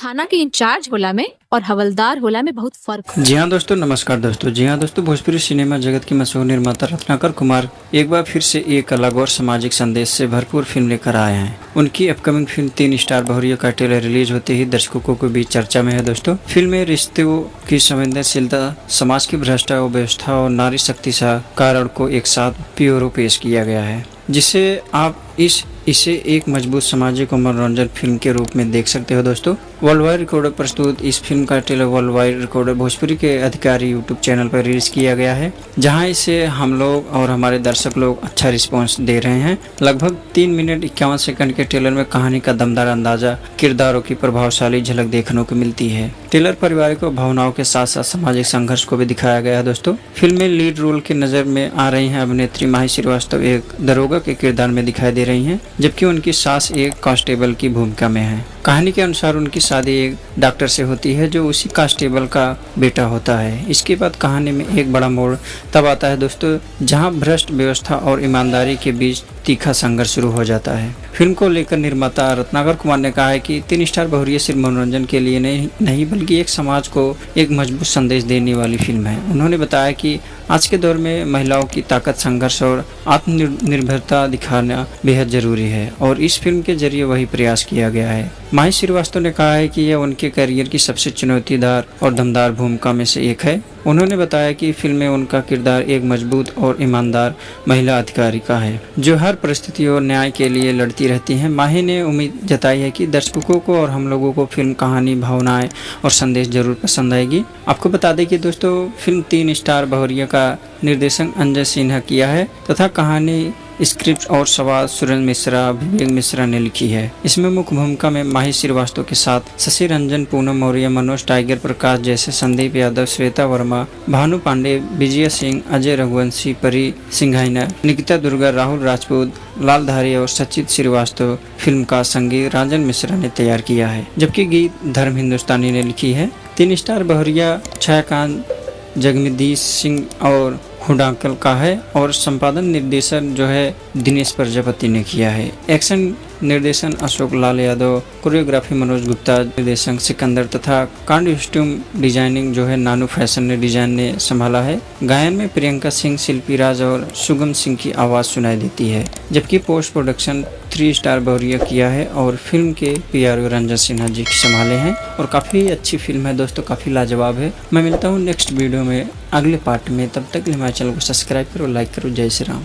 थाना के इंचार्ज होला में और हवलदार होला में बहुत फर्क है। जी हाँ दोस्तों, नमस्कार दोस्तों। जी हाँ दोस्तों, भोजपुरी सिनेमा जगत के मशहूर निर्माता रत्नाकर कुमार एक बार फिर से एक अलग और सामाजिक संदेश से भरपूर फिल्म लेकर आए हैं। उनकी अपकमिंग फिल्म 3 स्टार बहुरिया का ट्रेलर रिलीज होते ही दर्शकों के बीच चर्चा में है। दोस्तों, फिल्म में रिश्तों की संवेदनशीलता, समाज की भ्रष्ट व्यवस्था और नारी शक्ति कारण को एक साथ प्योरो पेश किया गया है, जिससे आप इसे एक मजबूत सामाजिक और मनोरंजन फिल्म के रूप में देख सकते हो। दोस्तों, वर्ल्ड वाइड रिकॉर्डर प्रस्तुत इस फिल्म का trailer world wide recorder Bhojpuri के अधिकारी यूट्यूब चैनल पर रिलीज किया गया है, जहां इसे हम लोग और हमारे दर्शक लोग अच्छा रिस्पांस दे रहे हैं। लगभग 3 मिनट 51 सेकंड के ट्रेलर में कहानी का दमदार अंदाजा, किरदारों की प्रभावशाली झलक देखने को मिलती है। ट्रेलर पारिवारिक भावनाओं के साथ साथ सामाजिक संघर्ष को भी दिखाया गया है। दोस्तों, फिल्म में लीड रोल के नजर में आ रही हैं अभिनेत्री माही श्रीवास्तव एक दरोगा के किरदार में दिखाई दे रही हैं, जबकि उनकी सास एक कांस्टेबल की भूमिका में है। कहानी के अनुसार उनकी शादी एक डॉक्टर से होती है जो उसी कांस्टेबल का बेटा होता है। इसके बाद कहानी में एक बड़ा मोड़ तब आता है दोस्तों, जहां भ्रष्ट व्यवस्था और ईमानदारी के बीच तीखा संघर्ष शुरू हो जाता है। फिल्म को लेकर निर्माता रत्नाकर कुमार ने कहा है कि 3 स्टार बहुरिया सिर्फ मनोरंजन के लिए नहीं बल्कि एक समाज को एक मजबूत संदेश देने वाली फिल्म है। उन्होंने बताया कि आज के दौर में महिलाओं की ताकत, संघर्ष और आत्मनिर्भरता दिखाना बेहद जरूरी है और इस फिल्म के जरिए वही प्रयास किया गया है। माही श्रीवास्तव ने कहा है कि यह उनके करियर की सबसे चुनौतीदार और दमदार भूमिका में से एक है। उन्होंने बताया कि फिल्म में उनका किरदार एक मजबूत और ईमानदार महिला अधिकारी का है, जो हर परिस्थिति और न्याय के लिए लड़ती रहती हैं। माही ने उम्मीद जताई है कि दर्शकों को और हम लोगों को फिल्म कहानी, भावनाएं और संदेश जरूर पसंद आएगी। आपको बता दें कि दोस्तों, फिल्म 3 स्टार बहुरिया का निर्देशन अंजय सिन्हा किया है तथा कहानी, स्क्रिप्ट और संवाद सुरेंद्र मिश्रा, विवेक मिश्रा ने लिखी है। इसमें मुख्य भूमिका में माही श्रीवास्तव के साथ शशि रंजन, पूनम मौर्य, मनोज टाइगर प्रकाश जैसे, संदीप यादव, श्वेता वर्मा, भानु पांडे, विजय सिंह, अजय रघुवंशी, परी सिंघाइना, निकिता दुर्गा, राहुल राजपूत, लाल धारी और सचित श्रीवास्तव। फिल्म का संगीत राजन मिश्रा ने तैयार किया है, जबकि गीत धर्म हिंदुस्तानी ने लिखी है। 3 स्टार बहुरिया छायाकांत जगमीदीश सिंह और हुडाकल का है और संपादन निर्देशन जो है दिनेश प्रजापति ने किया है। एक्शन निर्देशन अशोक लाल यादव, कोरियोग्राफी मनोज गुप्ता, निर्देशन सिकंदर तथा कॉस्ट्यूम डिजाइनिंग जो है नानू फैशन ने डिजाइन ने संभाला है। गायन में प्रियंका सिंह, शिल्पी राज और सुगम सिंह की आवाज़ सुनाई देती है, जबकि पोस्ट प्रोडक्शन 3 स्टार बहुरिया किया है और फिल्म के PRO रंजन सिन्हा जी संभाले हैं और काफ़ी अच्छी फिल्म है दोस्तों, काफ़ी लाजवाब है। मैं मिलता हूँ नेक्स्ट वीडियो में अगले पार्ट में, तब तक हमारे चैनल को सब्सक्राइब करो, लाइक करो। जय श्री राम।